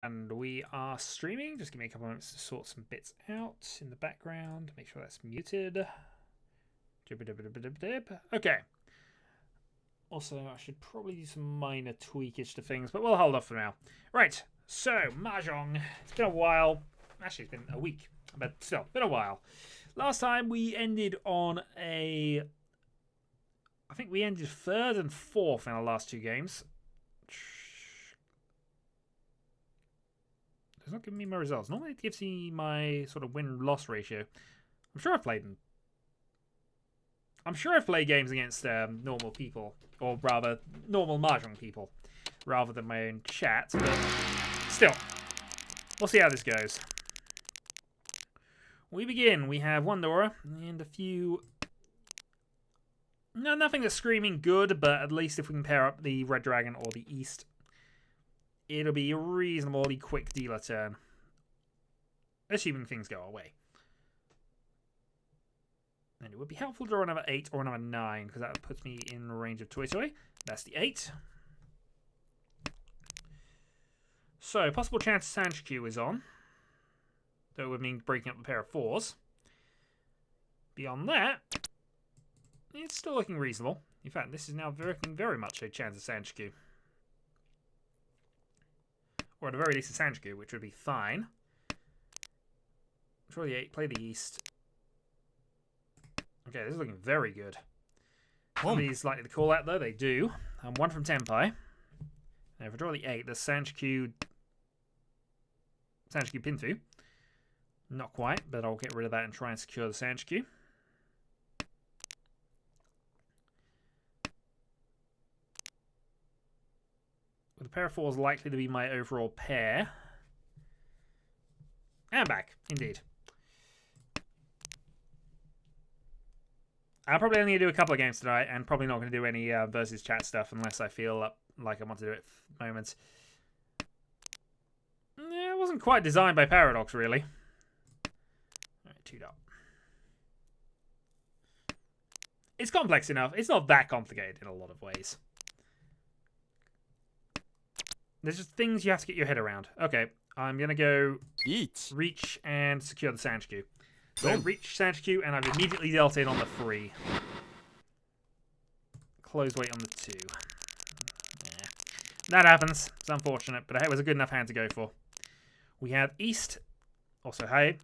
And we are streaming. Just give me a couple of minutes to sort some bits out in the background. Make sure that's muted. Okay. Also, I should probably do some minor tweakage to things, but we'll hold off for now. Right. So, Mahjong. It's been a while. Actually, it's been a week, but still, been a while. Last time we ended on a... I think we ended 3rd and 4th in our last 2 games. It's not giving me my results. Normally it gives me my sort of win-loss ratio. I'm sure I've played them. I'm sure I've played games against normal people, or rather, normal Mahjong people, rather than my own chat, but still, we'll see how this goes. We begin. We have one Dora and a few... No, nothing that's screaming good, but at least if we can pair up the Red Dragon or the East, it'll be a reasonably quick dealer turn. Assuming things go our way. And it would be helpful to draw another 8 or another 9, because that puts me in range of Toy Toy. That's the 8. So, possible chance Sanchku is on. Though it would mean breaking up the pair of 4s. Beyond that, it's still looking reasonable. In fact, this is now very much a chance of Sanchku. Or at the very least a Sanchku, which would be fine. Draw the 8, play the East. Okay, this is looking very good. Somebody's likely to call that, though. They do. 1 from Tenpai. And if I draw the 8, the Sanchku Pinfu. Not quite, but I'll get rid of that and try and secure the Sanchku. With a pair of 4s likely to be my overall pair. And back, indeed. I'm probably only going to do a couple of games tonight, and probably not going to do any versus chat stuff unless I feel like I want to do it at the moment. Yeah, it wasn't quite designed by Paradox, really. Alright, 2 dot. It's complex enough. It's not that complicated in a lot of ways. There's just things you have to get your head around. Okay, I'm going to go Reach and secure the Sanchku. So Reach Sanchku, and I've immediately dealt in on the 3. Close weight on the 2. Yeah. That happens. It's unfortunate, but it was a good enough hand to go for. We have East, also high.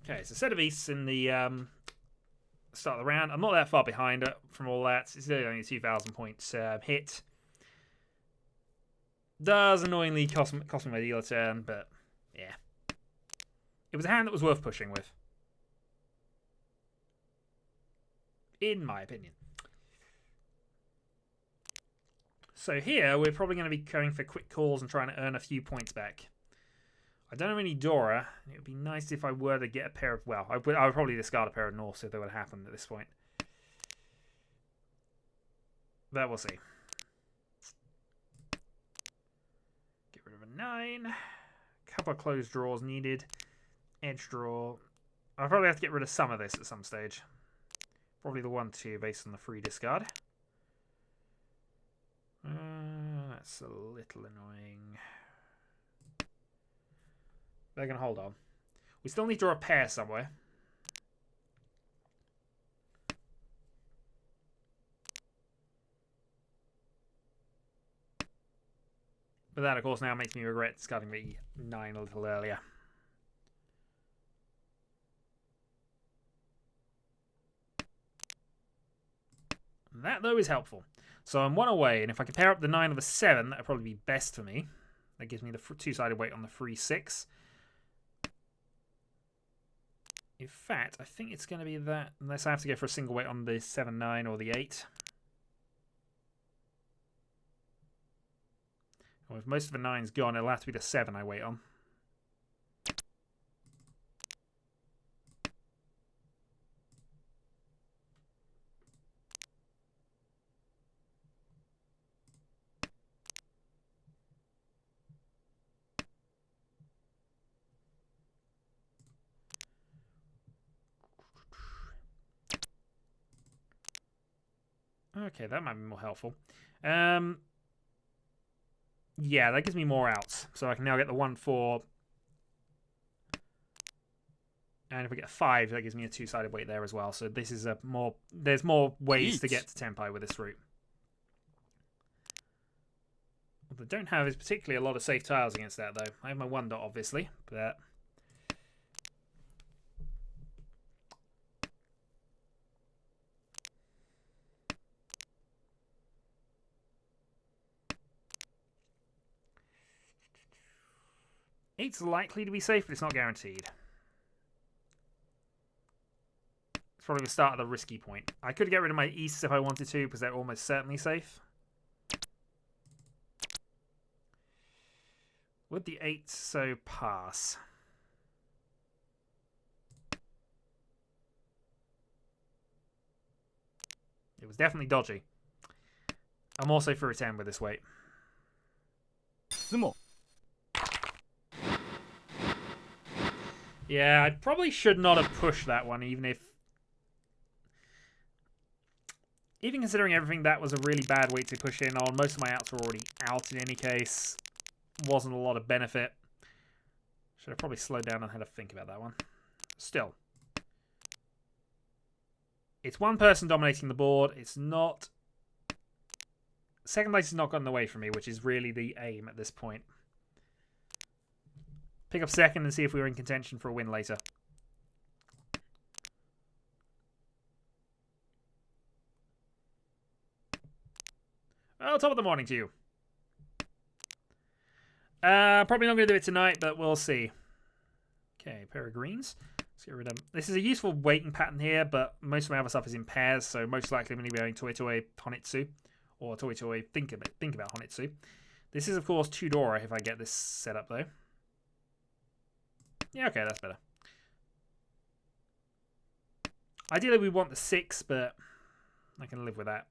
Okay, so set of Easts in the start of the round. I'm not that far behind from all that. It's only a 2,000 points hit. Does annoyingly cost me my dealer turn, but yeah. It was a hand that was worth pushing with. In my opinion. So here, we're probably going to be going for quick calls and trying to earn a few points back. I don't have any Dora. It would be nice if I were to get a pair of... Well, I would probably discard a pair of Norse if that would happen at this point. But we'll see. Get rid of a 9. Couple of closed draws needed. Edge draw. I'll probably have to get rid of some of this at some stage. Probably the 1-2 based on the free discard. That's a little annoying. They're going to hold on. We still need to draw a pair somewhere. But that, of course, now makes me regret discarding the 9 a little earlier. That, though, is helpful. So I'm 1 away, and if I can pair up the 9 with a 7, that would probably be best for me. That gives me the 2-sided weight on the 3-6. In fact, I think it's going to be that, unless I have to go for a single weight on the 7-9 or the 8. Well, if most of the 9's gone, it'll have to be the 7 I wait on. Okay, that might be more helpful. Yeah, that gives me more outs. So I can now get the 1-4. And if we get a 5, that gives me a 2-sided weight there as well. So this is a more... There's more ways to get to Tenpai with this route. What I don't have is particularly a lot of safe tiles against that, though. I have my 1 dot, obviously, but... Eight's likely to be safe, but it's not guaranteed. It's probably the start of the risky point. I could get rid of my easts if I wanted to, because they're almost certainly safe. Would the 8 so pass? It was definitely dodgy. I'm also for a 10 with this weight. Yeah, I probably should not have pushed that one, even considering everything, that was a really bad weight to push in on. Most of my outs were already out in any case. Wasn't a lot of benefit. Should have probably slowed down and had to think about that one. Still. It's one person dominating the board. It's not... Second place has not gotten away from me, which is really the aim at this point. Pick up second and see if we were in contention for a win later. Well, top of the morning to you. Probably not going to do it tonight, but we'll see. Okay, pair of greens. Let's get rid of them. This is a useful weighting pattern here, but most of my other stuff is in pairs, so most likely I'm going to be going Toi Toi Honitsu, or Toi Toi think about Honitsu. This is, of course, Tudora if I get this set up, though. Yeah, okay, that's better. Ideally, we want the 6, but I can live with that.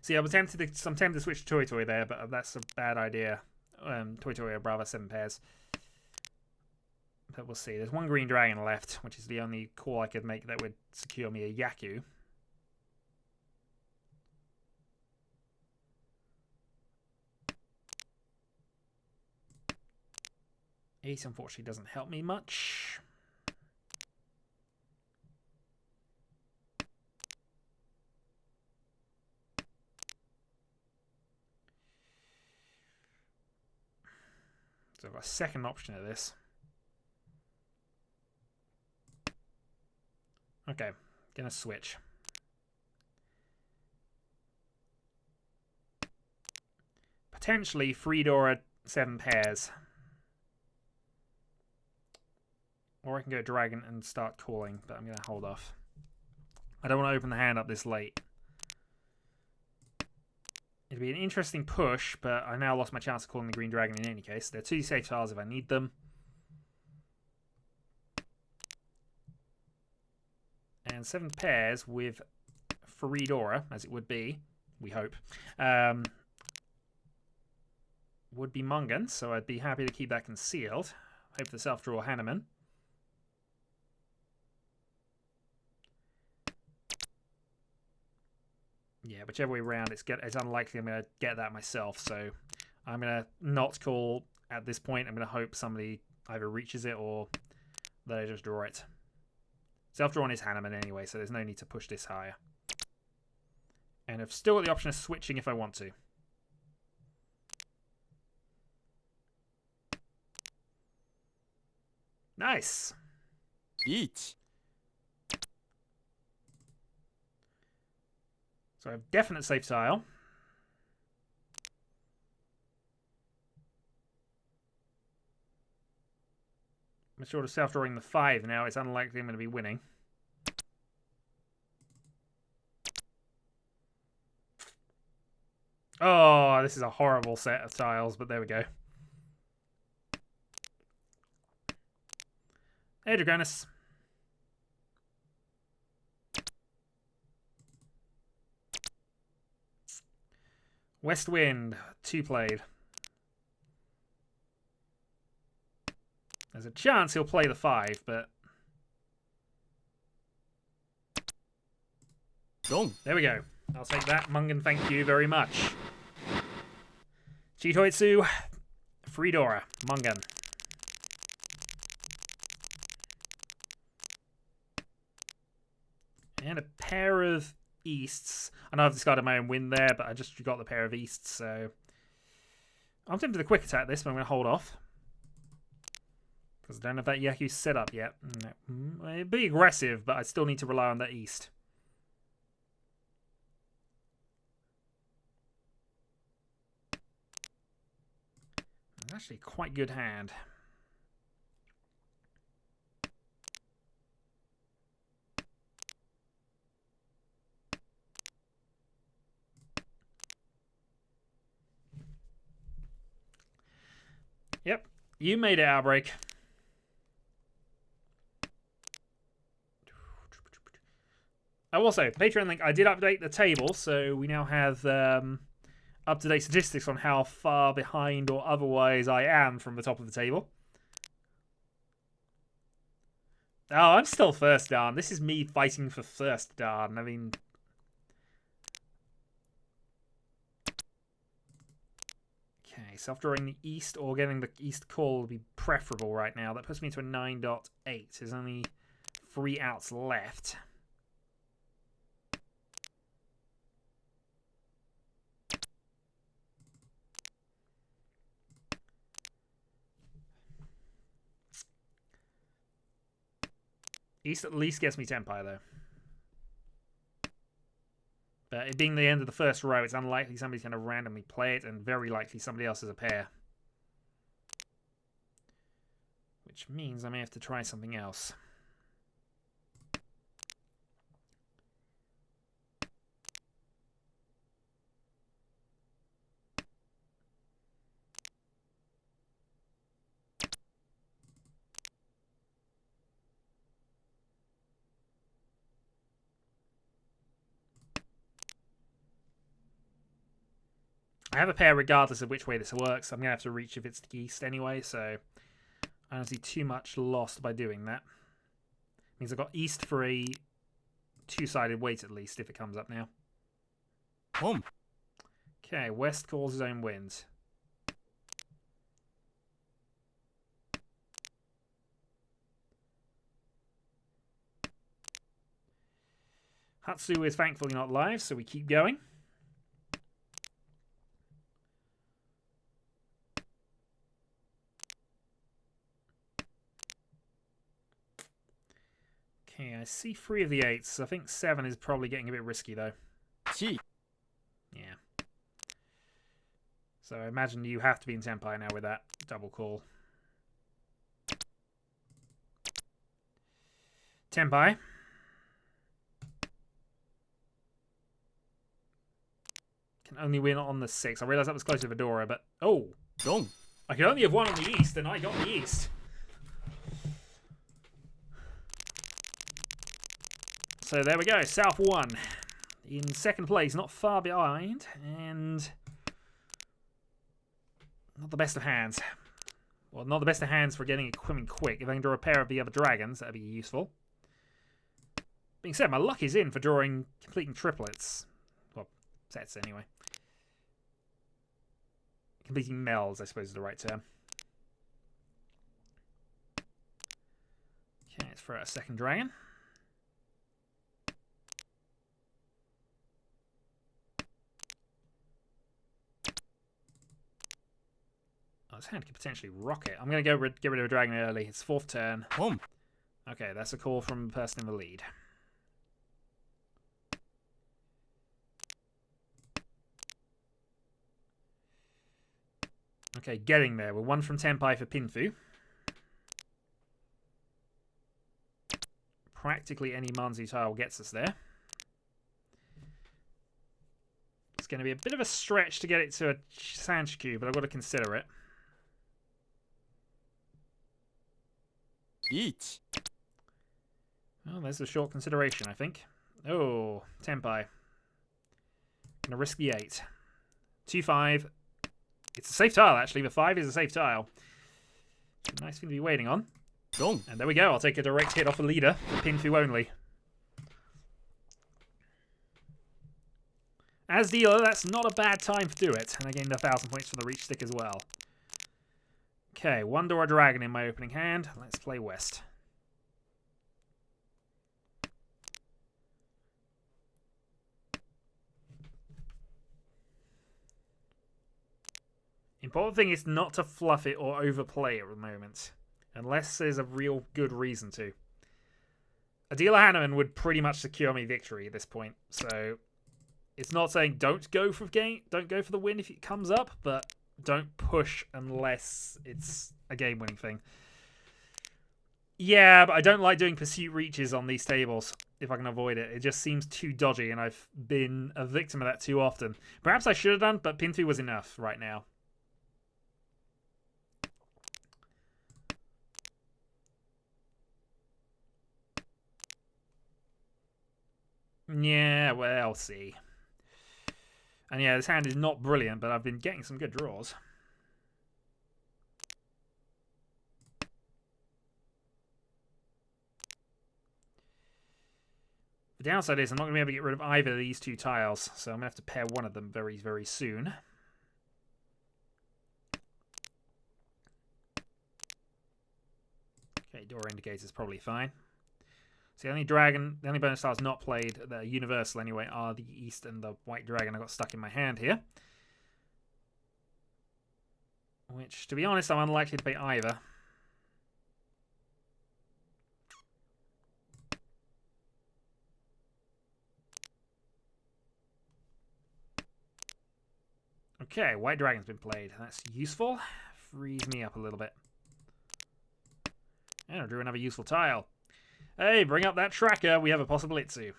See, I'm tempted to switch to Toi Toi there, but that's a bad idea. Toi Toi or Brava 7 pairs. But we'll see. There's one green dragon left, which is the only call I could make that would secure me a Yaku. Ace, unfortunately, doesn't help me much. So I've got a second option of this. Okay, gonna switch. Potentially free Dora 7 pairs. Or I can go dragon and start calling, but I'm gonna hold off. I don't want to open the hand up this late. It'd be an interesting push, but I now lost my chance of calling the green dragon in any case. There are 2 safe tiles if I need them. And 7 pairs with Faridora, as it would be, we hope, would be Mungan, so I'd be happy to keep that concealed. Hope the self-draw Hanneman. Yeah, whichever way around, it's unlikely I'm going to get that myself, so I'm going to not call at this point. I'm going to hope somebody either reaches it or that I just draw it. Self-drawn is Hanneman anyway, so there's no need to push this higher. And I've still got the option of switching if I want to. Nice! Each. So I have definite safe tile. I'm sort of self-drawing the 5 now. It's unlikely I'm going to be winning. Oh, this is a horrible set of tiles, but there we go. Hey, Dragonus. West Wind, 2 played. There's a chance he'll play the 5, but... Dong. There we go. I'll take that, Mungan, thank you very much. Chitoitsu, Freedora, Mungan. And a pair of Easts. I know I've discarded my own win there, but I just got the pair of Easts, so... I'm tempted to quick attack this, but I'm going to hold off. Because I don't have that Yaku set up yet. No. It'd be aggressive, but I still need to rely on that East. It's actually a quite good hand. Yep, you made it, Outbreak. Oh, also, Patreon link, I did update the table, so we now have up-to-date statistics on how far behind or otherwise I am from the top of the table. Oh, I'm still first, Dan. This is me fighting for first, Dan. I mean... Okay, self-drawing the East or getting the East call would be preferable right now. That puts me to a 9.8. There's only 3 outs left. East at least gets me Tenpai, though. But it being the end of the first row, it's unlikely somebody's going to randomly play it, and very likely somebody else has a pair. Which means I may have to try something else. I have a pair regardless of which way this works. I'm going to have to reach if it's the East anyway, so I don't see too much lost by doing that. Means I've got East for a 2-sided weight at least, if it comes up now. Boom. Okay, West calls his own wins. Hatsu is thankfully not live, so we keep going. Okay, I see 3 of the 8s. I think 7 is probably getting a bit risky, though. Gee. Yeah. So I imagine you have to be in Tenpai now with that double call. Tenpai. Can only win on the 6. I realised that was close to Fedora, but... Oh! Dong. I could only have won on the East, and I got the East. So there we go, South 1 in second place, not far behind, and not the best of hands. Well, not the best of hands for getting equipment quick. If I can draw a pair of the other dragons, that'd be useful. Being said, my luck is in for drawing completing triplets. Well, sets anyway. Completing melds, I suppose is the right term. Okay, let's throw out a second dragon. This hand could potentially rock it. I'm going to get rid of a dragon early. It's 4th turn. Boom. Okay, that's a call from the person in the lead. Okay, getting there. We're 1 from Tenpai for Pinfu. Practically any Manzi tile gets us there. It's going to be a bit of a stretch to get it to a Sanchiku, but I've got to consider it. Each. Well, there's a short consideration, I think. Oh, Tenpai. Gonna risk the 8. 2-5. It's a safe tile, actually. The 5 is a safe tile. Nice thing to be waiting on. Gong. And there we go. I'll take a direct hit off the leader. Pin through only. As dealer, that's not a bad time to do it. And I gained 1,000 points from the reach stick as well. Okay, one door dragon in my opening hand. Let's play west. Important thing is not to fluff it or overplay it at the moment. Unless there's a real good reason to. A dealer Hanneman would pretty much secure me victory at this point. So it's not saying don't go for the win if it comes up, but don't push unless it's a game-winning thing. Yeah, but I don't like doing pursuit reaches on these tables if I can avoid it. It just seems too dodgy, and I've been a victim of that too often. Perhaps I should have done, but pin 3 was enough right now. Yeah, well, I'll see. And yeah, this hand is not brilliant, but I've been getting some good draws. The downside is I'm not going to be able to get rid of either of these two tiles, so I'm going to have to pair one of them very, very soon. Okay, door indicator is probably fine. So the only bonus tiles not played, that are universal anyway, are the east and the white dragon I got stuck in my hand here. Which, to be honest, I'm unlikely to play either. Okay, white dragon's been played. That's useful. Frees me up a little bit. And I drew another useful tile. Hey, bring up that tracker. We have a possible Itsu.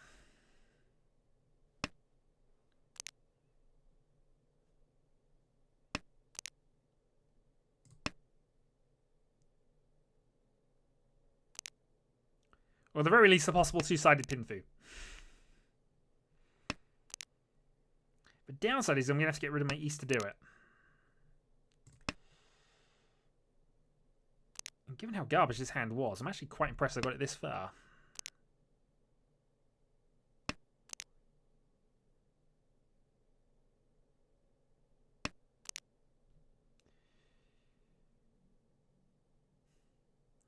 Or at the very least, a possible two-sided pinfu. The downside is I'm going to have to get rid of my east to do it. And given how garbage this hand was, I'm actually quite impressed I got it this far.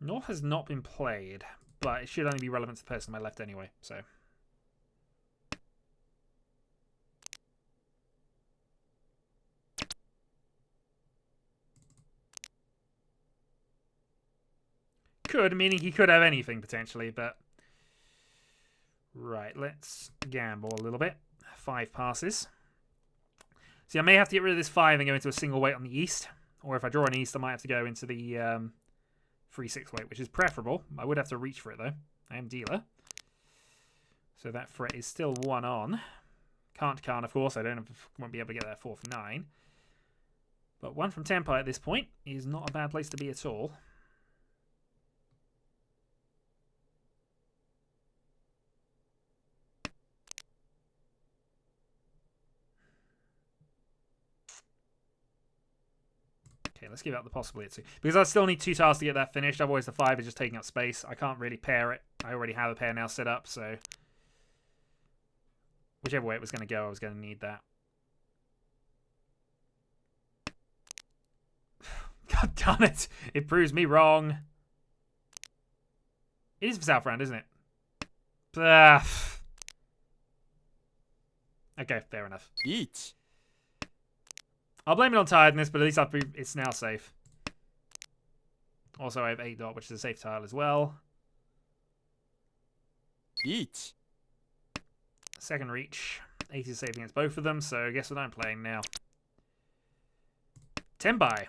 North has not been played, but it should only be relevant to the person on my left anyway, so... Could, meaning he could have anything, potentially, but... Right, let's gamble a little bit. 5 passes. See, I may have to get rid of this 5 and go into a single weight on the east. Or if I draw an east, I might have to go into the 3-6 weight, which is preferable. I would have to reach for it, though. I am dealer. So that threat is still 1 on. Can't, of course. I won't be able to get that 4 for 9. But 1 from Tenpai at this point is not a bad place to be at all. Okay, let's give out the possibility. Because I still need 2 tiles to get that finished. Otherwise, the 5 is just taking up space. I can't really pair it. I already have a pair now set up, so... Whichever way it was going to go, I was going to need that. God damn it! It proves me wrong. It is for South Round, isn't it? Okay, fair enough. Each. I'll blame it on tiredness, but at least it's now safe. Also, I have 8 dot, which is a safe tile as well. Each. Second reach. 8 is safe against both of them, so guess what I'm playing now. Tenbai.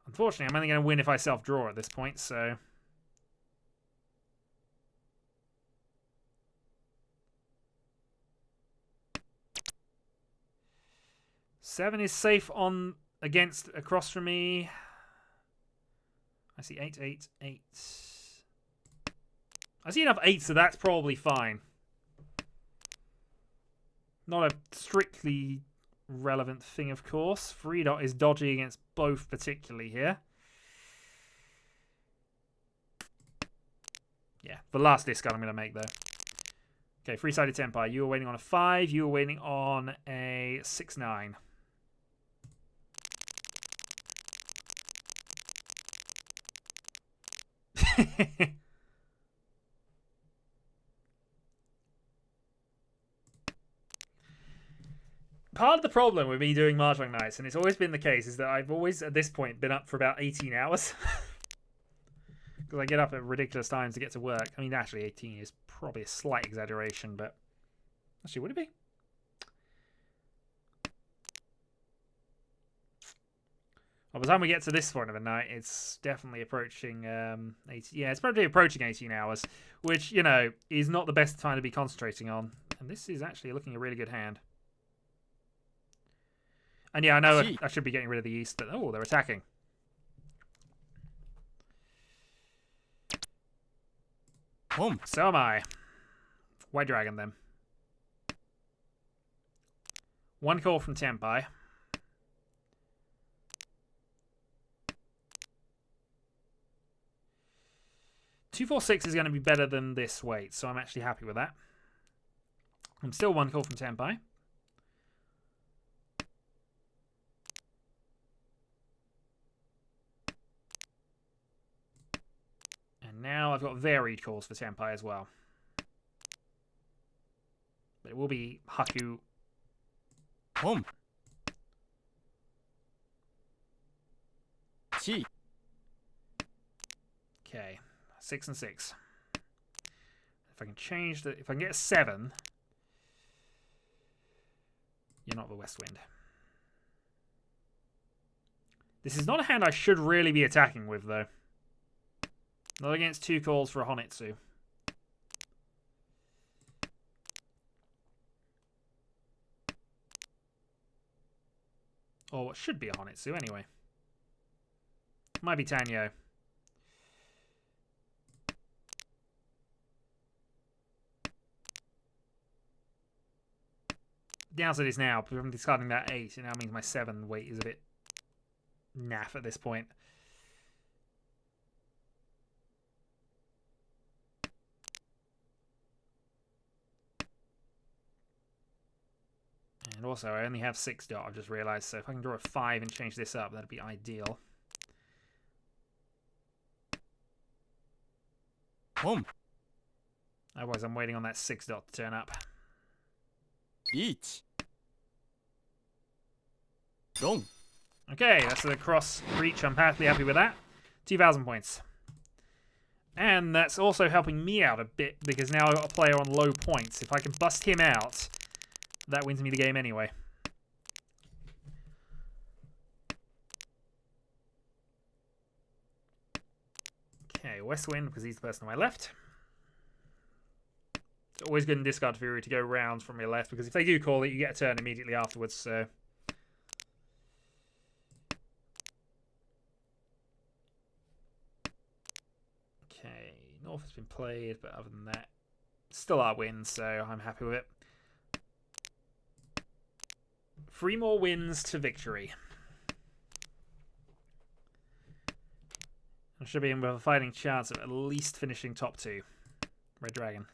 Unfortunately, I'm only going to win if I self-draw at this point, so... Seven is safe on against across from me. I see 8, 8, 8. I see enough 8, so that's probably fine. Not a strictly relevant thing, of course. 3 dot is dodgy against both particularly here. Yeah, the last discard I'm going to make, though. Okay, 3-sided Tenpai. You were waiting on a 5. You were waiting on a 6-9. Part of the problem with me doing Mahjong nights, and it's always been the case, is that I've always, at this point, been up for about 18 hours. Because I get up at ridiculous times to get to work. I mean, actually, 18 is probably a slight exaggeration, but... Actually, would it be? By the time we get to this point of the night, it's definitely approaching 18. Yeah, it's probably approaching 18 hours, which, you know, is not the best time to be concentrating on. And this is actually looking a really good hand. And yeah, I know I should be getting rid of the East, but oh, they're attacking. So am I. White Dragon, then. 1 call from Tenpai. Two, 4, 6 is going to be better than this weight, so I'm actually happy with that. I'm still 1 call from Tenpai. And now I've got varied calls for Tenpai as well. But it will be Haku. Home. Chi. Okay, 6 and 6. If I can change the, if I can get a 7, you're not the West Wind. This is not a hand I should really be attacking with, though. Not against 2 calls for a Honitsu. Or what should be a Honitsu, anyway. Might be Tenhou. The downside is now, if I'm discarding that 8, it now means my 7 weight is a bit naff at this point. And also, I only have 6 dot, I've just realised, so if I can draw a 5 and change this up, that'd be ideal. Home. Otherwise, I'm waiting on that 6 dot to turn up. Riichi. Long. Okay, that's the cross reach. I'm happy with that. 2,000 points. And that's also helping me out a bit, because now I've got a player on low points. If I can bust him out, that wins me the game anyway. Okay, West Wind, because he's the person on my left. It's always good in Discard Fury to go rounds from your left, because if they do call it, you get a turn immediately afterwards, so... Okay, North has been played, but other than that, still our wins, so I'm happy with it. 3 more wins to victory. I should be in with a fighting chance of at least finishing top 2. Red Dragon.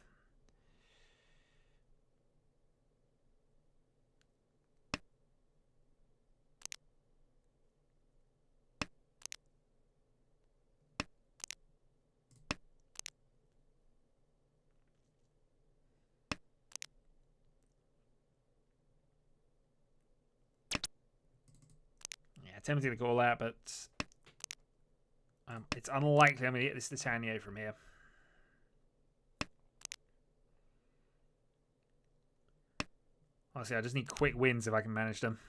Yeah, tempting to call that, but it's unlikely I'm going to get this to Tenhou from here. Honestly, I just need quick wins if I can manage them.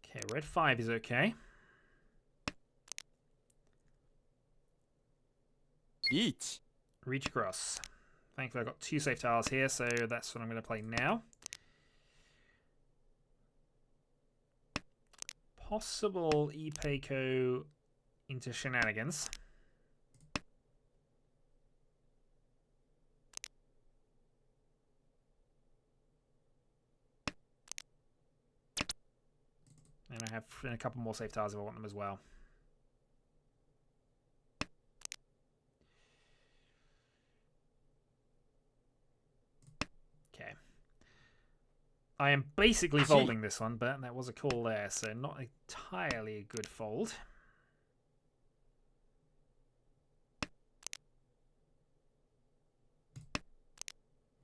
Okay, red 5 is okay. Riichi. Reach across. Thankfully, I've got 2 safe tiles here, so that's what I'm going to play now. Possible Ipeiko into shenanigans. I have a couple more safe tiles if I want them as well. Okay. I am basically folding this one, but that was a call there, so not entirely a good fold.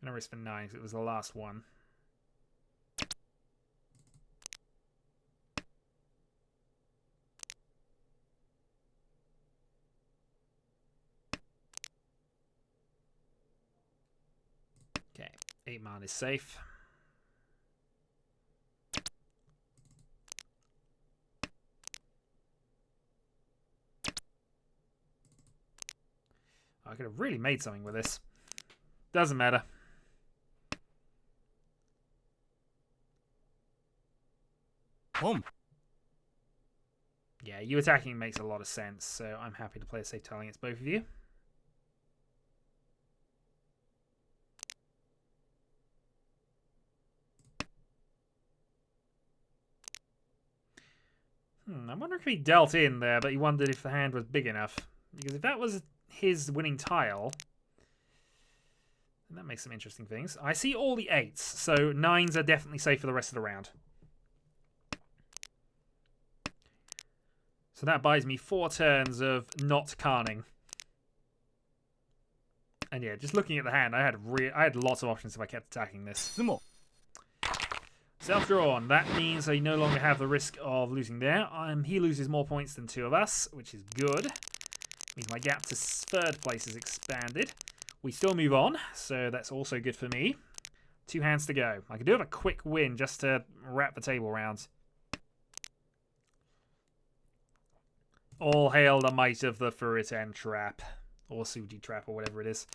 I'm going to risk for 9 because it was the last one. Okay, 8 man is safe. I could have really made something with this. Doesn't matter. Yeah, you attacking makes a lot of sense, so I'm happy to play a safe tile against both of you. I wonder if he dealt in there, but he wondered if the hand was big enough. Because if that was his winning tile, then that makes some interesting things. I see all the 8s, so 9s are definitely safe for the rest of the round. So that buys me 4 turns of not carning. And yeah, just looking at the hand, I had lots of options if I kept attacking this. Self-drawn. That means I no longer have the risk of losing there. He loses more points than 2 of us, which is good. Means my gap to 3rd place is expanded. We still move on, so that's also good for me. 2 hands to go. I could do have a quick win just to wrap the table round. All hail the might of the Furiten trap. Or Suji trap, or whatever it is.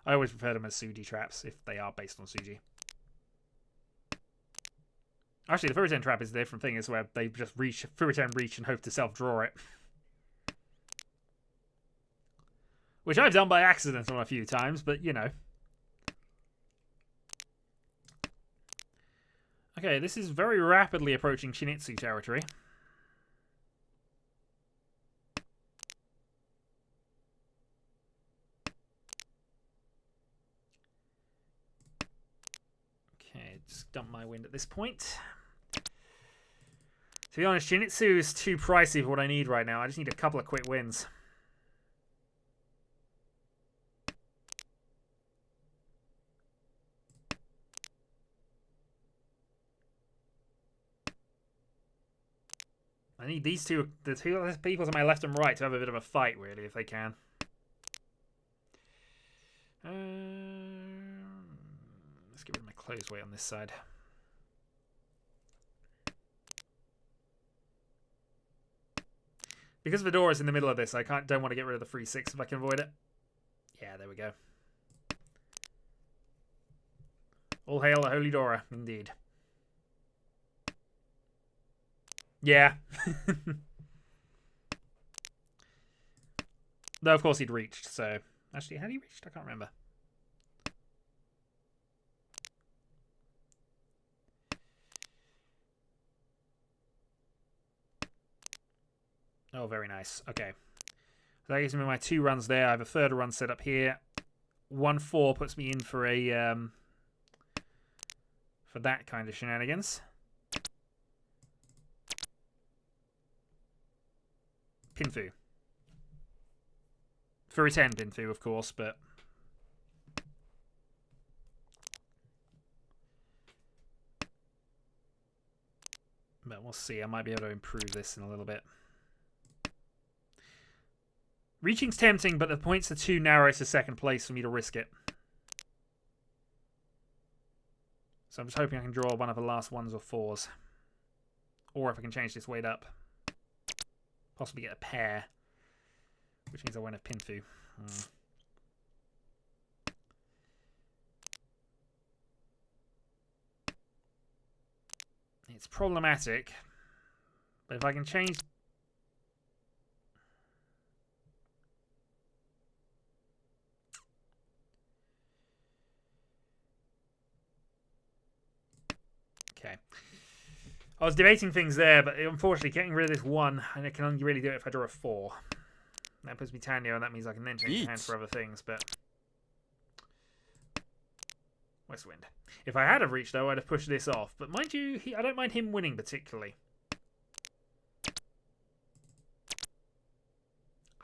I always prefer them as Suji traps, if they are based on Suji. Actually, the Furiten trap is a different thing. It's where they just Furiten reach and hope to self-draw it. Which I've done by accident on a few times, but you know. Okay, this is very rapidly approaching Shinitsu territory. Okay, just dump my wind at this point. To be honest, Shinitsu is too pricey for what I need right now. I just need a couple of quick wins. I need these two, the two people to my left and right, to have a bit of a fight, really, if they can. Let's get rid of my closed weight on this side. Because Fedora's in the middle of this, I don't want to get rid of the free 6 if I can avoid it. Yeah, there we go. All hail the Holy Dora, indeed. Yeah. Though, of course, he'd reached, so... Actually, had he reached? I can't remember. Oh, very nice. Okay. So that gives me my 2 runs there. I have a 3rd run set up here. 1-4 puts me in for a... for that kind of shenanigans. Pinfu. For a 10 Pinfu, of course, but... But we'll see. I might be able to improve this in a little bit. Reaching's tempting, but the points are too narrow to 2nd place for me to risk it. So I'm just hoping I can draw one of the last 1s or 4s. Or if I can change this weight up. Possibly get a pair. Which means I won't have Pinfu. It's problematic. But if I can change... Okay. I was debating things there, but unfortunately getting rid of this 1, and I can only really do it if I draw a 4. That puts me Tenhou, and that means I can then change the hand for other things, but... West Wind. If I had have reached, though, I'd have pushed this off. But mind you, I don't mind him winning particularly.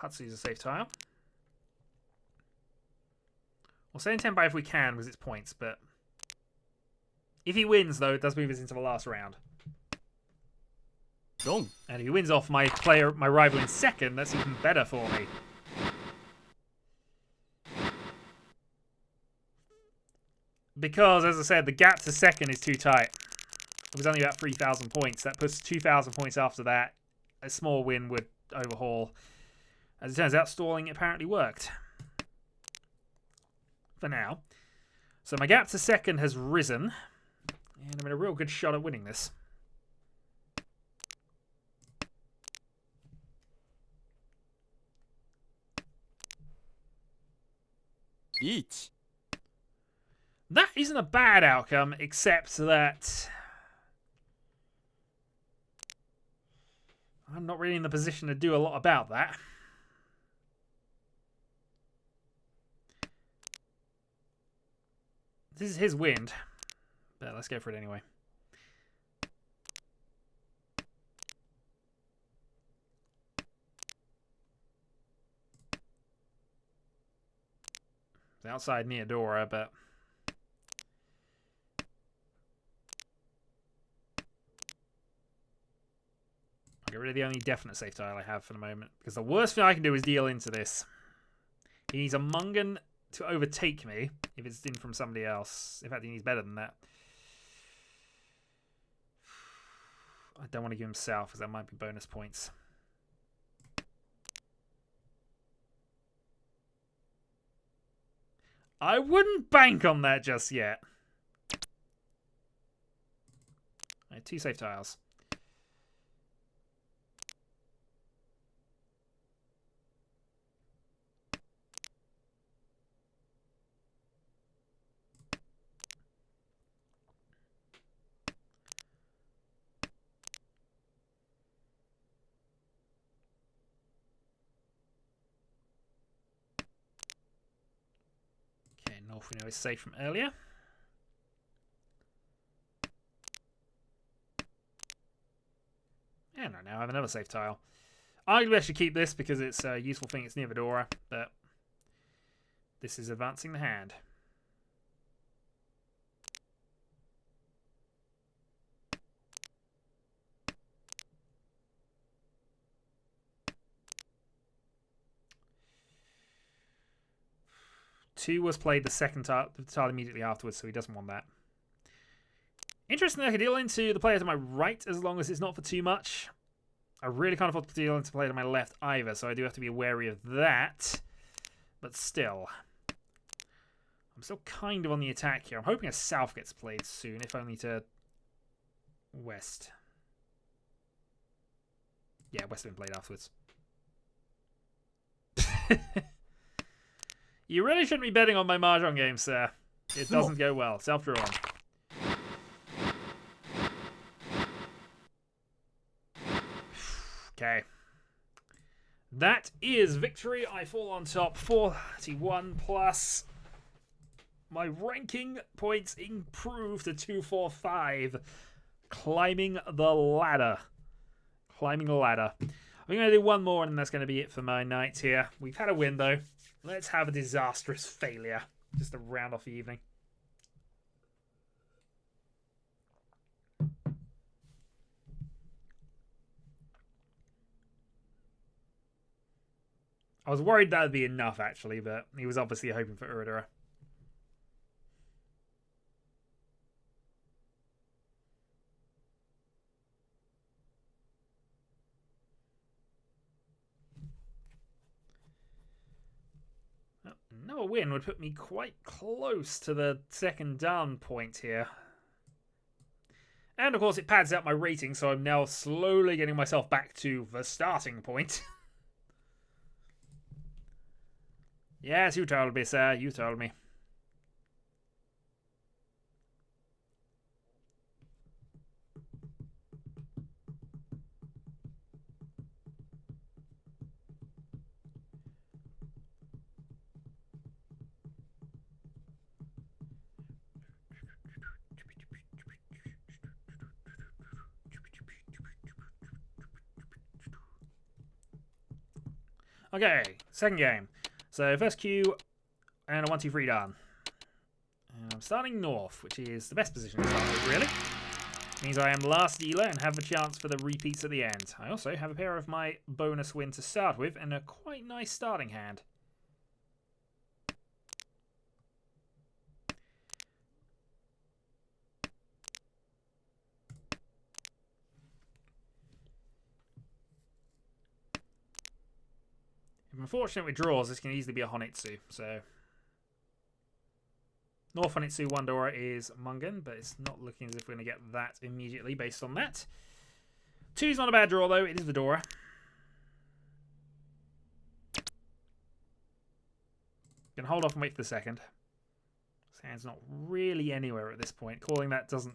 Hatsu's a safe tile. We'll stay in 10 by if we can, because it's points, but... If he wins, though, it does move us into the last round. Wrong. And if he wins off my rival in second, that's even better for me. Because, as I said, the gap to second is too tight. It was only about 3,000 points. That puts 2,000 points after that. A small win would overhaul. As it turns out, stalling apparently worked. For now. So my gap to second has risen. And I'm in a real good shot at winning this. Riichi. That isn't a bad outcome, except that I'm not really in the position to do a lot about that. This is his wind, but let's go for it anyway. It's outside Neodora, but I'll get rid of the only definite safe tile I have for the moment, because the worst thing I can do is deal into this. He needs a Mungan to overtake me if it's in from somebody else. In fact, he needs better than that. I don't want to give him South, because that might be bonus points. I wouldn't bank on that just yet. I have 2 safe tiles. North we know is safe from earlier. And I now have another safe tile. Arguably I should keep this because it's a useful thing. It's near Vidora, but this is advancing the hand. Two was played the second tile immediately afterwards, so he doesn't want that. Interestingly, I could deal into the player to my right as long as it's not for too much. I really can't afford to deal into the player to my left either, so I do have to be wary of that. But still, I'm still kind of on the attack here. I'm hoping a south gets played soon, if only to west. Yeah, west has been played afterwards. You really shouldn't be betting on my Mahjong game, sir. It doesn't go well. Self-drawn. Okay. That is victory. I fall on top. 41 plus. My ranking points improve to 245. Climbing the ladder. Climbing the ladder. I'm going to do one more, and that's going to be it for my night here. We've had a win, though. Let's have a disastrous failure, just to round off the evening. I was worried that would be enough, actually, but he was obviously hoping for Uridura. Another win would put me quite close to the second down point here. And of course it pads out my rating, so I'm now slowly getting myself back to the starting point. Yes, you told me, sir. You told me. Okay, second game. So first cue and a 1-2-3 done. And I'm starting north, which is the best position to start with, really. Means I am last dealer and have a chance for the repeats at the end. I also have a pair of my bonus win to start with and a quite nice starting hand. If I'm fortunate with draws, this can easily be a Honitsu. So North Honitsu Wandora is Mungan, but it's not looking as if we're going to get that immediately based on that. 2's not a bad draw, though. It is Vidora. Can hold off and wait for the second. This hand's not really anywhere at this point. Calling that doesn't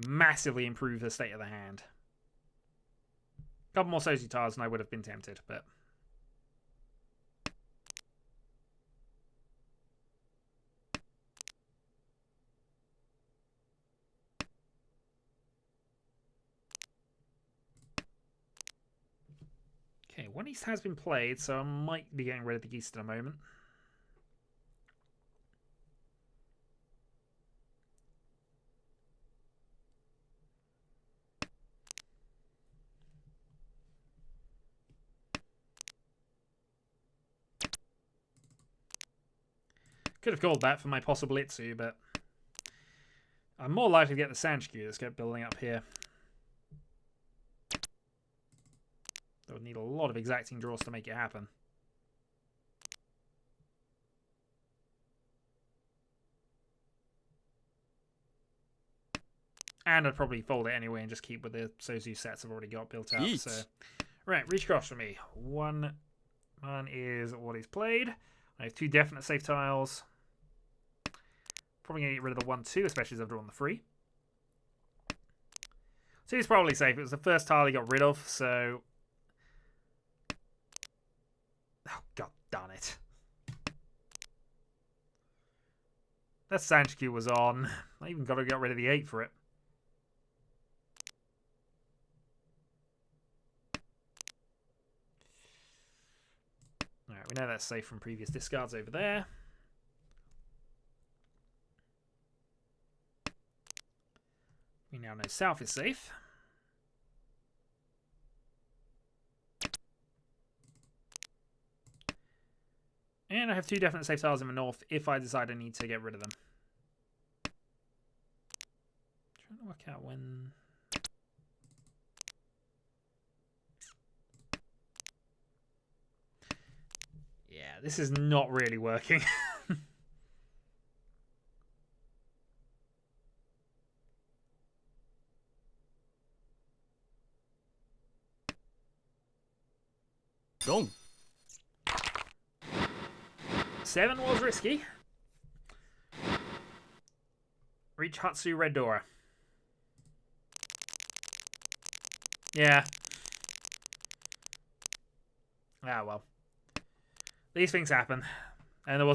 massively improve the state of the hand. A couple more Sozutars and I would have been tempted, but... Okay, one East has been played, so I might be getting rid of the East in a moment. Could have called that for my possible Itsu, but I'm more likely to get the Sanshikyu that's kept building up here. I would need a lot of exacting draws to make it happen. And I'd probably fold it anyway and just keep with the Sozu sets I've already got built up. So, right, reach across for me. One is what he's played. I have 2 definite safe tiles. Probably going to get rid of the 1-2, especially as I've drawn the 3. So he's probably safe. It was the first tile he got rid of, so... Oh, god darn it. That Sanshikyu was on. I even got to get rid of the 8 for it. Alright, we know that's safe from previous discards over there. We now know south is safe. And I have 2 definite safe tiles in the north if I decide I need to get rid of them. Trying to work out when... Yeah, this is not really working. Gong. 7 was risky. Reach Hatsu Red Dora. Yeah. Ah well. These things happen. And there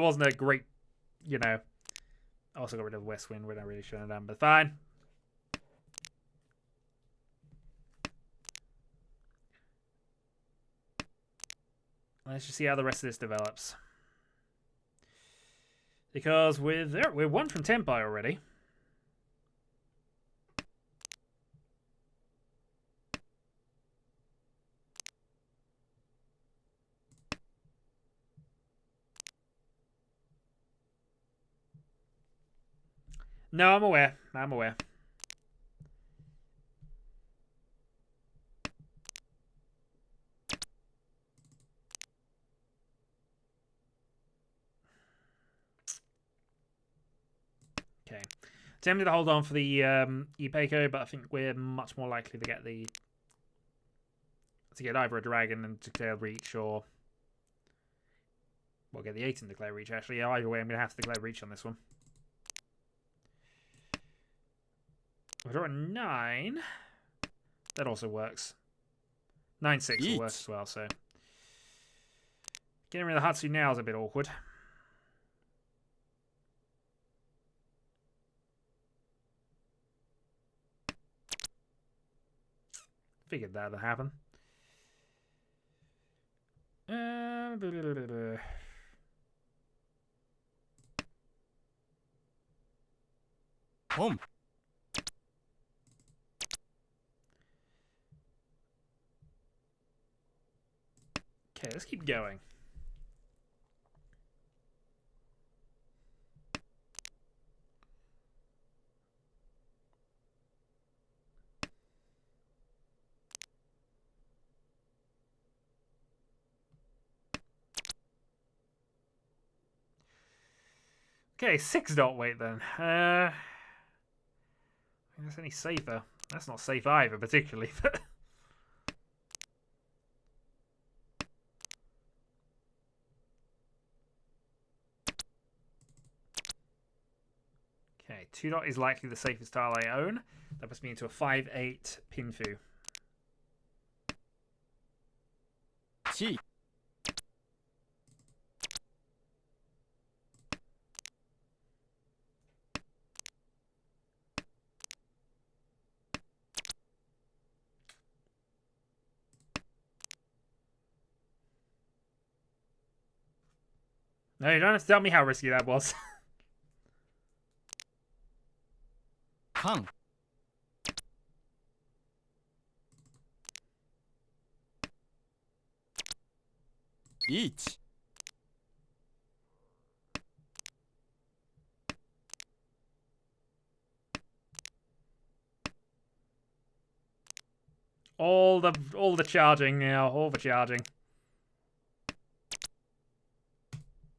wasn't a great, you know. I also got rid of West Wind when I really shouldn't have done, but fine. Let's just see how the rest of this develops. Because we're 1 from Tenpai already. No, I'm aware. I'm aware. Okay. Tempted to hold on for the Ipeiko, but I think we're much more likely to get either a dragon and declare reach, or we'll get the 8 and declare reach. Actually, either way, I'm going to have to declare reach on this one. We draw a 9. That also works. 9-6 will work as well. So getting rid of the Hatsu now is a bit awkward. Figured that would happen. Home. Okay, let's keep going. Okay, 6 dot weight then. That's any safer. That's not safe either, particularly. Okay, 2 dot is likely the safest tile I own. That puts me into a 5-8 Pinfu. Chi. No, you don't have to tell me how risky that was. Kan. Riichi. all the charging now, all the charging.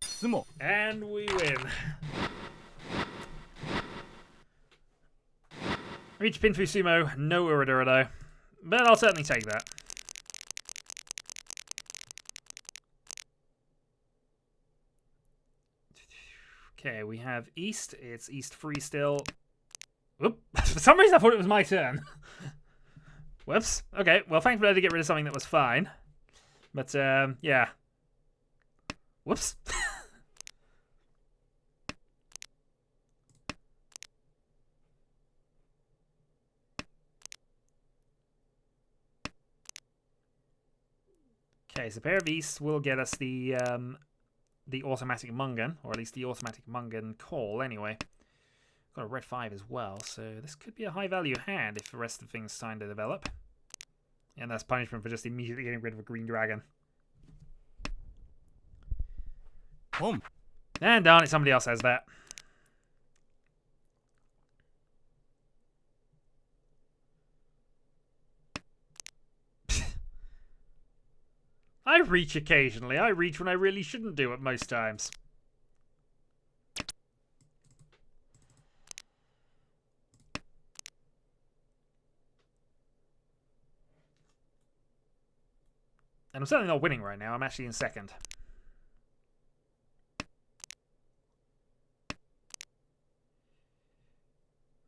Sumo. And we win. Reach Pinfu Sumo, no Uriduro. But I'll certainly take that. Okay, we have East. It's East free still. Oop. For some reason I thought it was my turn. Whoops. Okay, well thankfully I did get rid of something that was fine. But, yeah. Whoops. Okay, so pair of East will get us the automatic Mungan, or at least the automatic Mungan call anyway. Got a red 5 as well, so this could be a high value hand if the rest of the things starting to develop. And that's punishment for just immediately getting rid of a green dragon. Home. And darn it, somebody else has that. I reach occasionally. I reach when I really shouldn't do it most times. And I'm certainly not winning right now. I'm actually in second.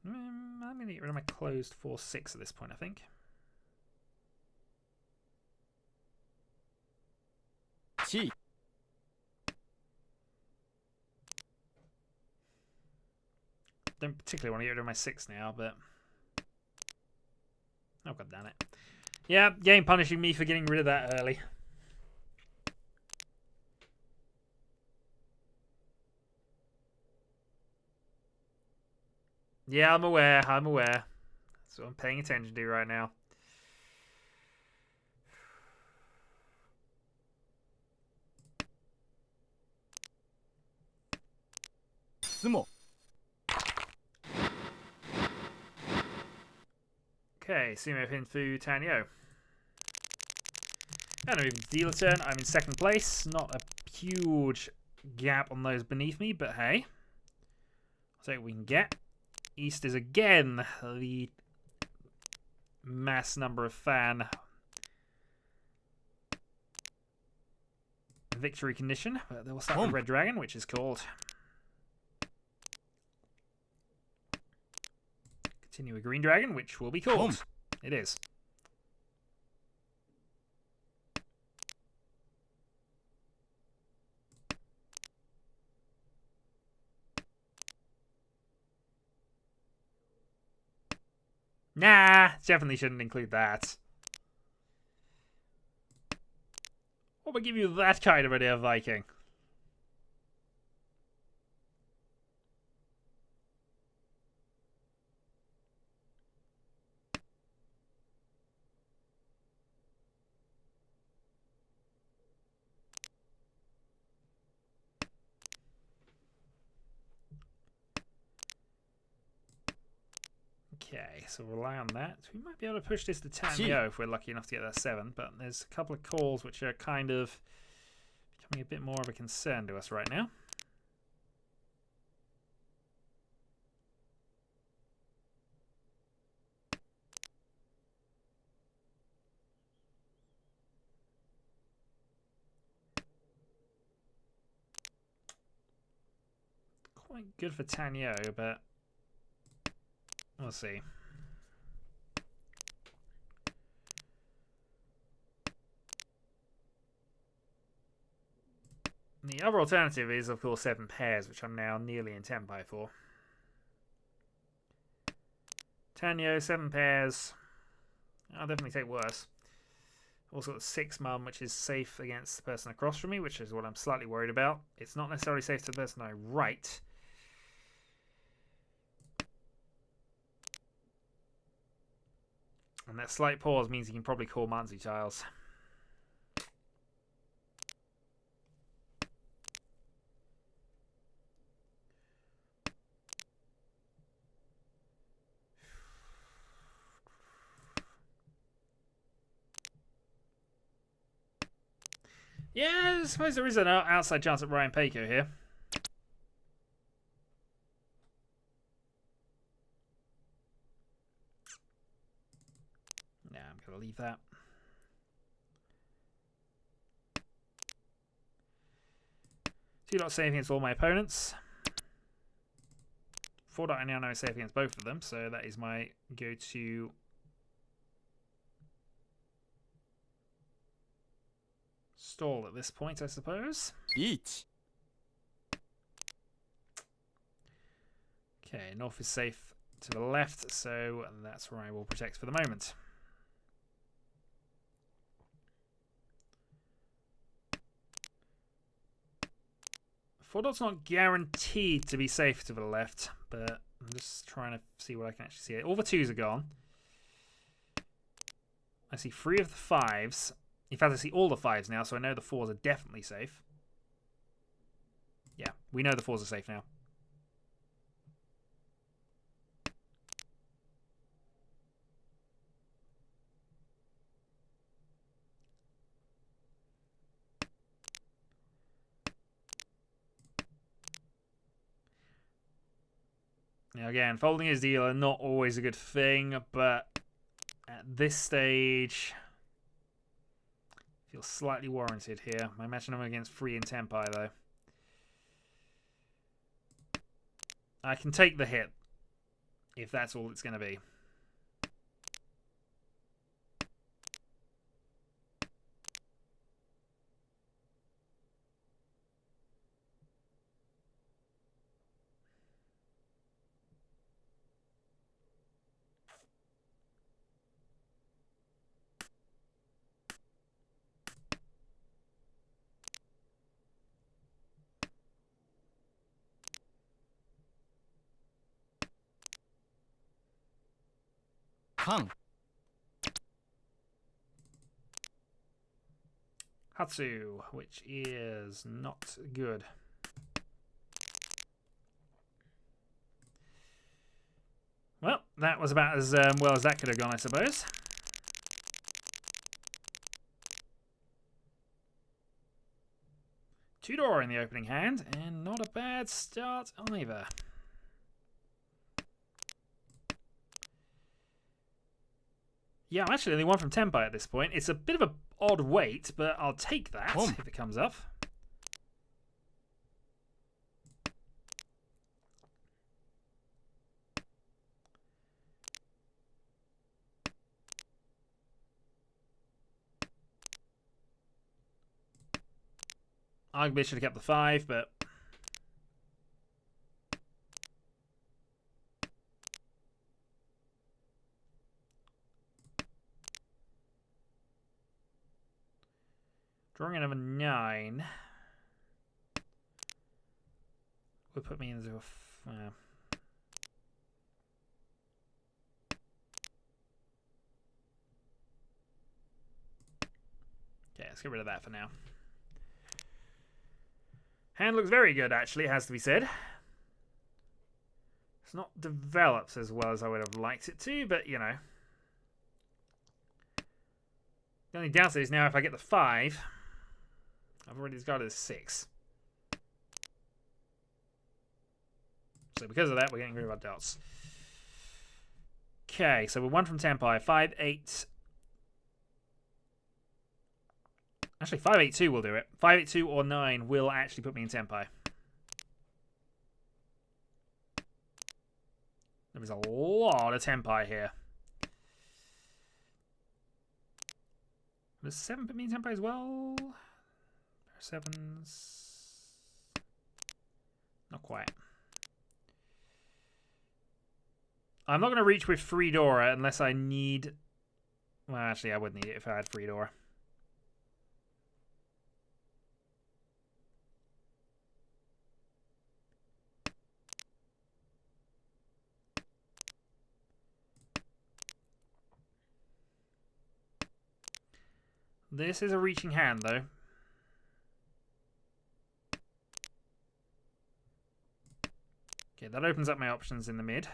I'm going to get rid of my closed 4-6 at this point, I think. Chi. Don't particularly want to get rid of my 6 now, but... Oh, god damn it. Yeah, game punishing me for getting rid of that early. Yeah, I'm aware. I'm aware. That's what I'm paying attention to right now. Sumo. Okay, Sumo Pinfu Tenhou. And moving to dealer turn. I'm in second place. Not a huge gap on those beneath me, but hey. I'll take what we can get. East is again the mass number of fan victory condition, but they will start with Red Dragon, which is called. Continue with Green Dragon, which will be called. It is. Nah, definitely shouldn't include that. What would give you that kind of idea, Viking? Okay, so rely on that. We might be able to push this to Tenhou if we're lucky enough to get that 7, but there's a couple of calls which are kind of becoming a bit more of a concern to us right now. Quite good for Tenhou, but we'll see. The other alternative is, of course, 7 pairs, which I'm now nearly in Tenpai for. Tenhou, 7 pairs. I'll definitely take worse. Also got 6 mum, which is safe against the person across from me, which is what I'm slightly worried about. It's not necessarily safe to the person I write. And that slight pause means he can probably call Manzi tiles. Yeah, I suppose there is an outside chance at Ryan Paco here. Yeah, I'm going to leave that. Two dots safe against all my opponents. 4 dot I now know is safe against both of them, so that is my go-to stall at this point, I suppose. Riichi. Okay, north is safe to the left, so that's where I will protect for the moment. Four dot's not guaranteed to be safe to the left, but I'm just trying to see what I can actually see. All the 2s are gone. I see 3 of the 5s. In fact, I see all the 5s now, so I know the 4s are definitely safe. Yeah, we know the 4s are safe now. Now again, folding his dealer, not always a good thing, but at this stage, feels slightly warranted here. I imagine I'm against 3 in Tenpai, though. I can take the hit, if that's all it's going to be. Kan. Hatsu, which is not good. Well, that was about as well as that could have gone, I suppose. Two-door in the opening hand, and not a bad start either. Yeah, I'm actually only 1 from Tenpai at this point. It's a bit of an odd wait, but I'll take that if it comes up. Arguably should have kept the 5, but Drawing a number 9 would put me into a... Okay, let's get rid of that for now. Hand looks very good, actually, it has to be said. It's not developed as well as I would have liked it to, but, you know. The only downside is now if I get the 5, I've already discarded a 6. So because of that, we're getting rid of our dots. Okay, so we're 1 from Tenpai. 5, 8... Actually, 5, 8, 2 will do it. 5, 8, 2 or 9 will actually put me in Tenpai. There's a lot of Tenpai here. Does 7 put me in Tenpai as well? 7s. Not quite. I'm not going to reach with Freedora unless I need... Well, actually, I would need it if I had Freedora. This is a reaching hand, though. Okay, that opens up my options in the mid.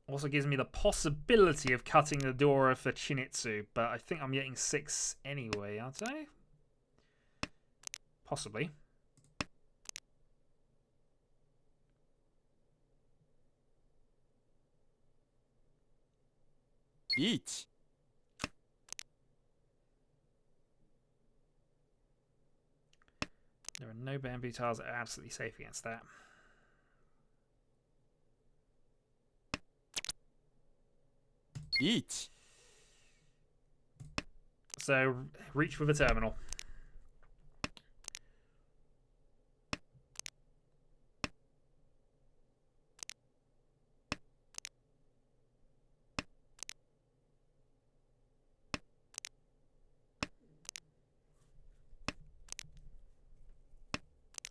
Also gives me the possibility of cutting the Dora for Chinitsu, but I think I'm getting 6 anyway, aren't I? Possibly. Riichi. There are no bamboo tiles that are absolutely safe against that. Riichi. So, reach with a terminal.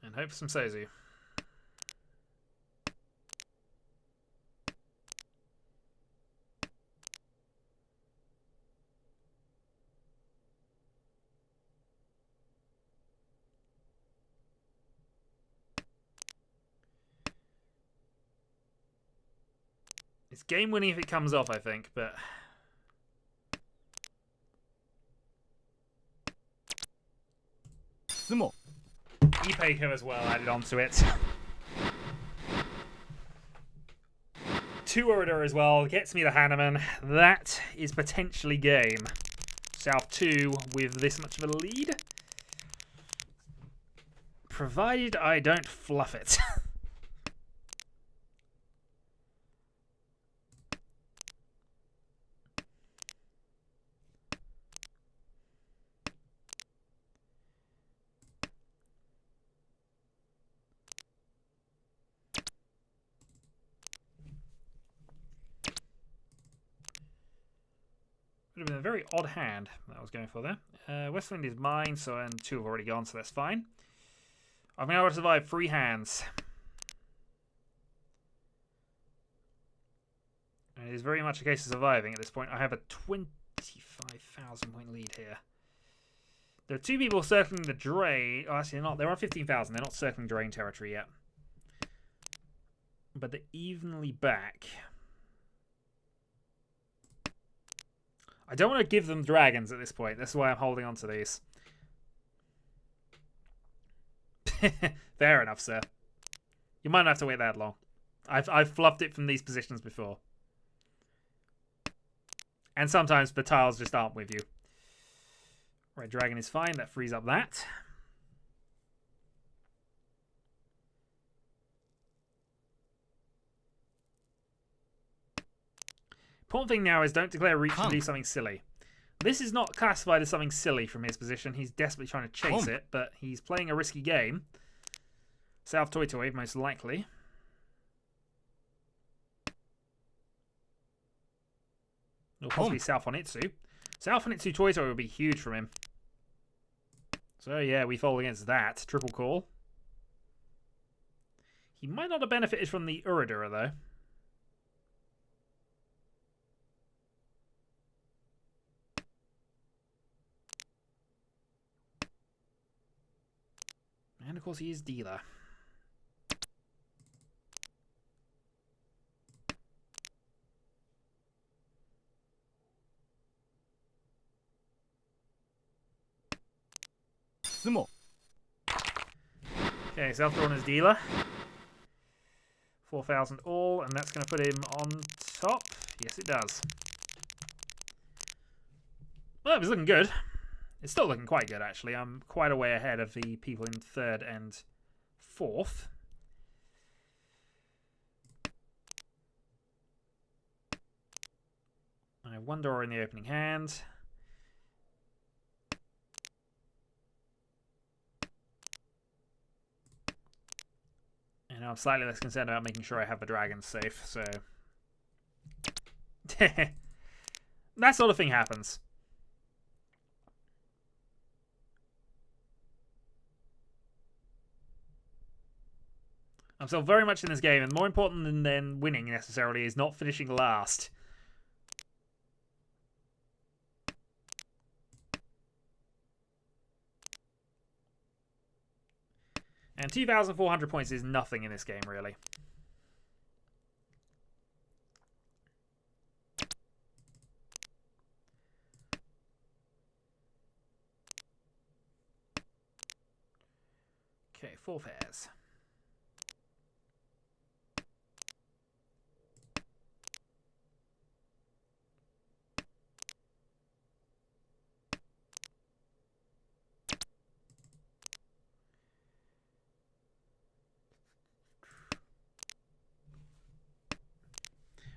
And hope for some Sozu. It's game winning if it comes off, I think, but... Sumo. Ipeiko as well added onto it. 2 Order as well gets me the Hanneman. That is potentially game. South 2 with this much of a lead. Provided I don't fluff it. Would have been a very odd hand that I was going for there. Westwind is mine, so and 2 have already gone, so that's fine. I've been able to survive 3 hands. And it is very much a case of surviving at this point. I have a 25,000 point lead here. There are 2 people circling the drain. Oh, actually, they're not. They're on 15,000. They're not circling drain territory yet. But they're evenly back. I don't want to give them dragons at this point. That's why I'm holding on to these. Fair enough, sir. You might not have to wait that long. I've fluffed it from these positions before. And sometimes the tiles just aren't with you. Right, dragon is fine. That frees up that. Important thing now is don't declare reach and do something silly. This is not classified as something silly from his position. He's desperately trying to chase it, but he's playing a risky game. South Toy Toy, most likely. Or possibly Salfonitsu. Salfonitsu Toito would be huge from him. So yeah, we fold against that. Triple call. He might not have benefited from the Uradura, though. And of course he is dealer. Sumo. Okay, self-drawn as dealer. 4,000 all, and that's going to put him on top. Yes, it does. Well, it was looking good. It's still looking quite good, actually. I'm quite a way ahead of the people in third and fourth. I have one door in the opening hand. And I'm slightly less concerned about making sure I have the dragons safe, so... that sort of thing happens. I'm still very much in this game, and more important than winning necessarily is not finishing last. And 2,400 points is nothing in this game, really. Okay, 4 pairs.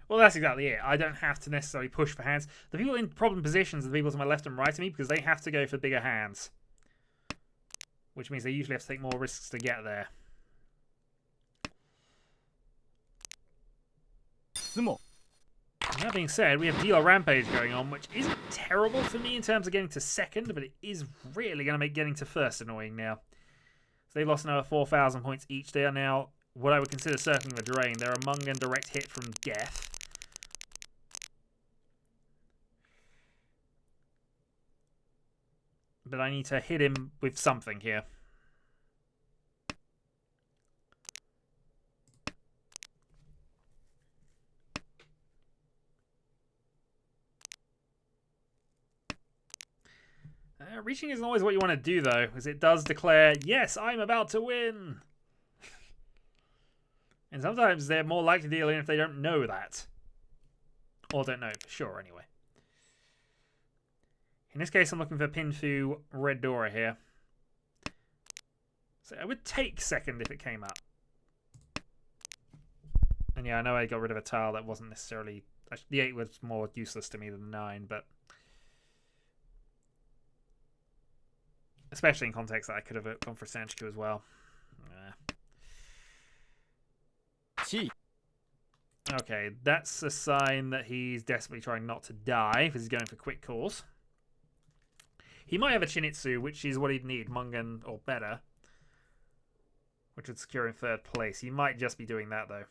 Well, that's exactly it. I don't have to necessarily push for hands. The people in problem positions are the people to my left and right of me because they have to go for bigger hands. Which means they usually have to take more risks to get there. Sumo. That being said, we have Dealer Rampage going on, which isn't terrible for me in terms of getting to second, but it is really going to make getting to first annoying now. So they've lost another 4,000 points each. They are now what I would consider circling the drain. They're a Mungan direct hit from Geth. But I need to hit him with something here. Reaching isn't always what you want to do, though, because it does declare, yes, I'm about to win. And sometimes they're more likely to deal in if they don't know that. Or don't know for sure, anyway. In this case, I'm looking for Pinfu Red Dora here. So I would take second if it came up. And yeah, I know I got rid of a tile that wasn't necessarily... The 8 was more useless to me than the 9, but... Especially in context that I could have gone for Sanchiku as well. Okay, that's a sign that he's desperately trying not to die because he's going for quick calls. He might have a Chinitsu, which is what he'd need, Mungan or better, which would secure in third place. He might just be doing that, though.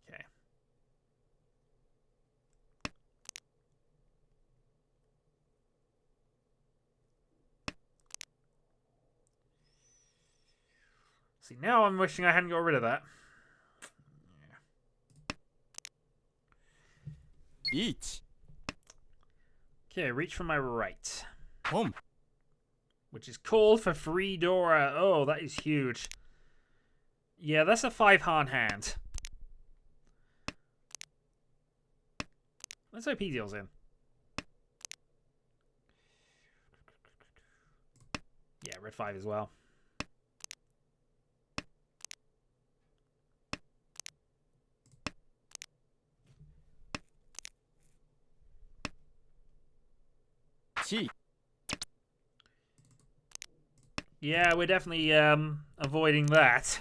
Okay. See, now I'm wishing I hadn't got rid of that. Each. Okay, reach from my right. Home. Which is called for free Dora. Oh, that is huge. Yeah, that's a 5-Han hand. Let's hope he deals in. Yeah, red 5 as well. Yeah, we're definitely avoiding that.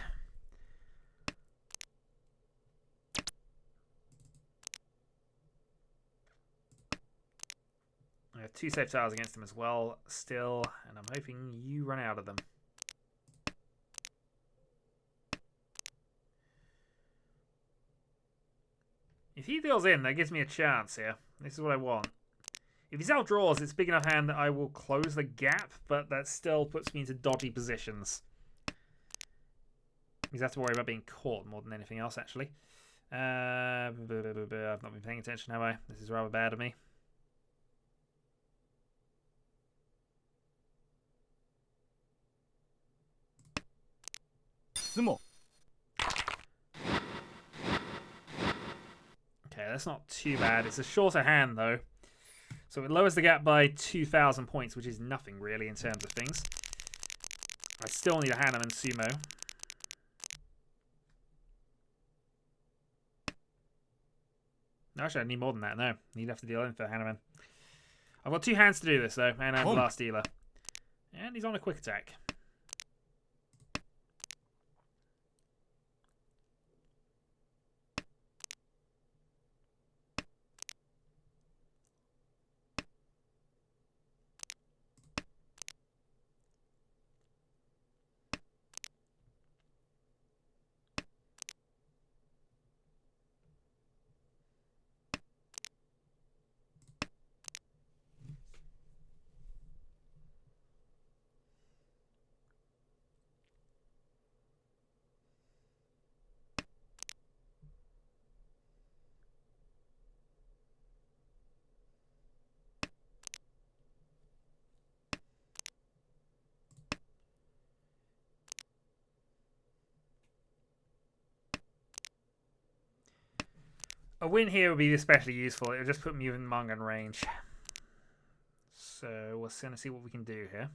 have 2 safe tiles against him as well, still, and I'm hoping you run out of them. If he deals in, that gives me a chance here. This is what I want. If he outdraws, it's big enough hand that I will close the gap, but that still puts me into dodgy positions. Because I have to worry about being caught more than anything else, actually. I've not been paying attention, have I? This is rather bad of me. Sumo. Okay, that's not too bad. It's a shorter hand, though. So it lowers the gap by 2,000 points, which is nothing, really, in terms of things. I still need a Hanneman Sumo. Actually, I need more than that. No, you'd have to deal in for Hanneman. I've got 2 hands to do this, though, and I'm the last dealer. And he's on a quick attack. A win here would be especially useful. It would just put me within Mangan range. So we're going to see what we can do here.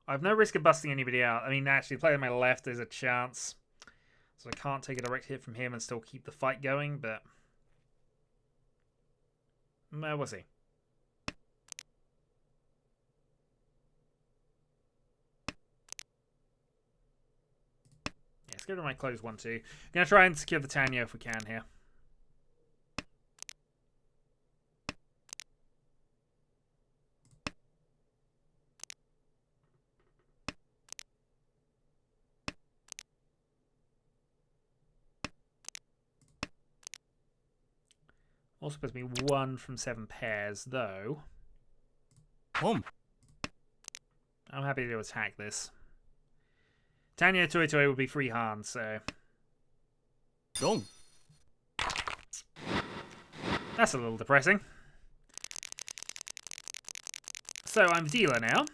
I have no risk of busting anybody out. I mean, actually, playing on my left, there's a chance. So I can't take a direct hit from him and still keep the fight going, but... we'll see. Yeah, let's go to my close 1-2. I'm going to try and secure the Tenhou if we can here. Also supposed to be 1 from 7 pairs, though. I'm happy to attack this. Tenhou Toitoi would be free hand, so... Dong. That's a little depressing. So I'm dealer now.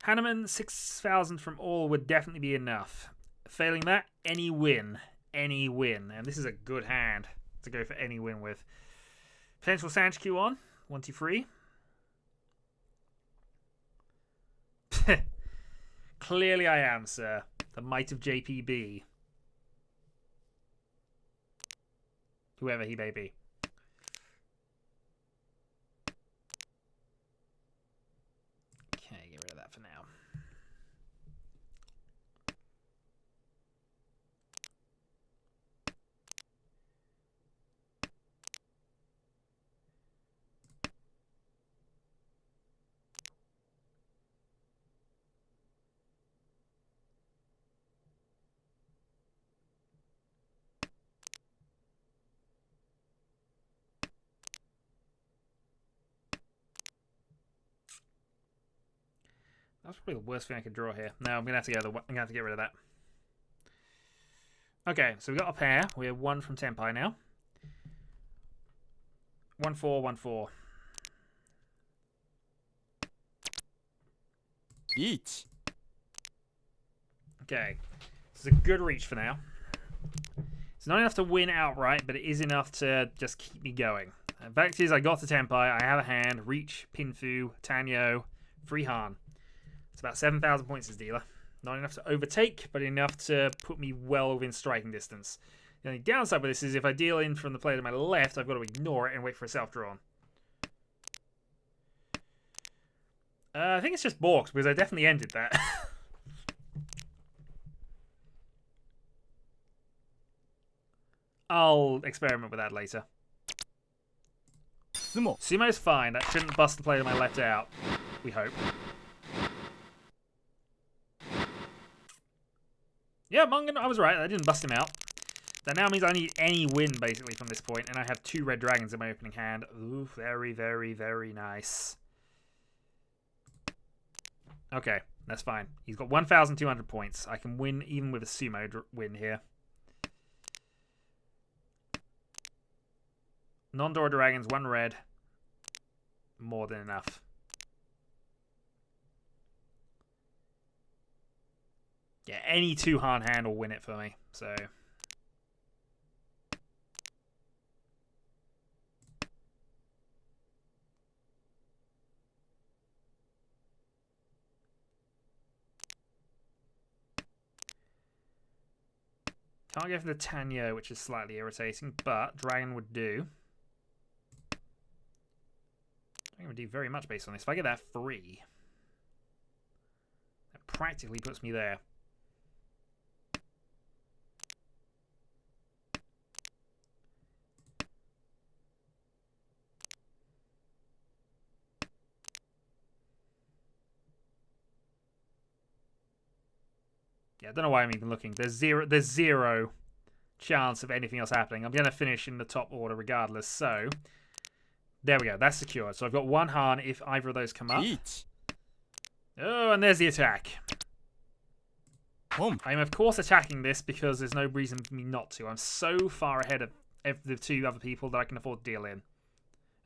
Hanneman, 6,000 from all would definitely be enough. Failing that, any win. Any win. And this is a good hand to go for any win with. Potential Sanchku on. 1-2-3. Clearly I am, sir. The might of JPB. Whoever he may be. Okay, get rid of that for now. That's probably the worst thing I could draw here. No, I'm gonna have to go. I'm gonna have to get rid of that. Okay, so we got a pair. We're 1 from Tenpai now. 1-4, 1-4. Each. Okay, this is a good reach for now. It's not enough to win outright, but it is enough to just keep me going. The fact is, I got to Tenpai. I have a hand. Reach, Pinfu, Tenhou, free Han. It's about 7,000 points as dealer. Not enough to overtake, but enough to put me well within striking distance. The only downside with this is if I deal in from the player to my left, I've got to ignore it and wait for a self-drawn. I think it's just balks, because I definitely ended that. I'll experiment with that later. Sumo. Sumo's fine. That shouldn't bust the player I left out. We hope. Yeah, Mongan, I was right. I didn't bust him out. That now means I need any win, basically, from this point, and I have 2 red dragons in my opening hand. Ooh, very, very, very nice. Okay, that's fine. He's got 1,200 points. I can win even with a sumo win here. Non-Dora dragons, 1 red. More than enough. Yeah, any 2 Han hand will win it for me, so... Can't go for the Tenhou, which is slightly irritating, but Dragon would do. Dragon would do very much based on this. If I get that free, that practically puts me there. Yeah, I don't know why I'm even looking. There's zero chance of anything else happening. I'm going to finish in the top order regardless. So, there we go. That's secured. So I've got 1 Han if either of those come up. Each. Oh, and there's the attack. Home. I'm, of course, attacking this because there's no reason for me not to. I'm so far ahead of the 2 other people that I can afford to deal in.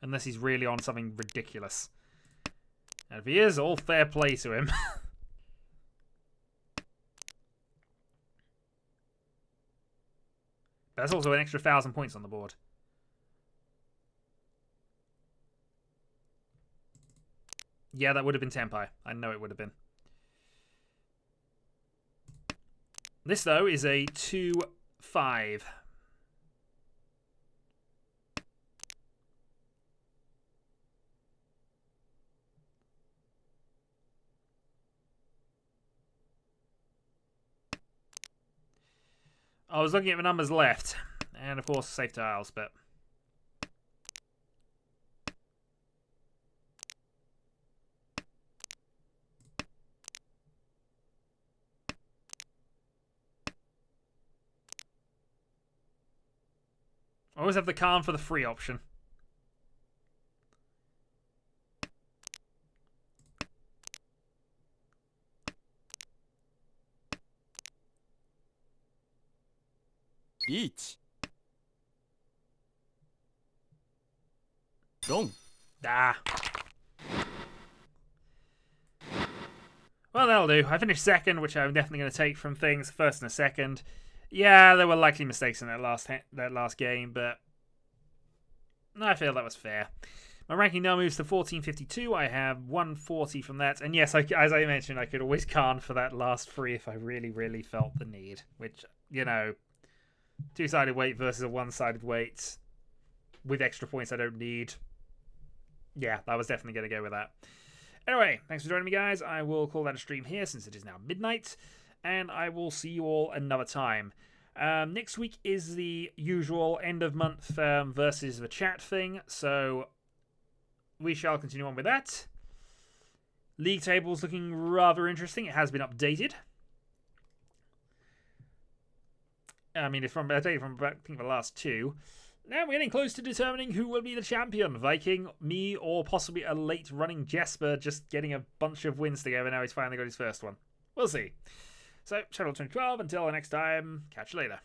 Unless he's really on something ridiculous. And if he is, all fair play to him. That's also an extra 1,000 points on the board. Yeah, that would have been Tenpai. I know it would have been. This, though, is a 2-5. I was looking at the numbers left, and of course safe tiles, but I always have the Khan for the free option. Each. Long. Ah. Well, that'll do. I finished second, which I'm definitely going to take from things. First and a second. Yeah, there were likely mistakes in that last game, but I feel that was fair. My ranking now moves to 1452. I have 140 from that. And yes, as I mentioned, I could always Khan for that last free if I really, really felt the need. Which, you know, 2-sided weight versus a 1-sided weight with extra points I don't need. Yeah, I was definitely going to go with that. Anyway, thanks for joining me, guys. I will call that a stream here since it is now midnight. And I will see you all another time. Next week is the usual end of month versus the chat thing. So we shall continue on with that. League table's looking rather interesting. It has been updated. I mean, it's updated from I think the last 2. Now we're getting close to determining who will be the champion. Viking, me, or possibly a late running Jesper just getting a bunch of wins together. Now he's finally got his first one. We'll see. So, Channel 2012, until the next time, catch you later.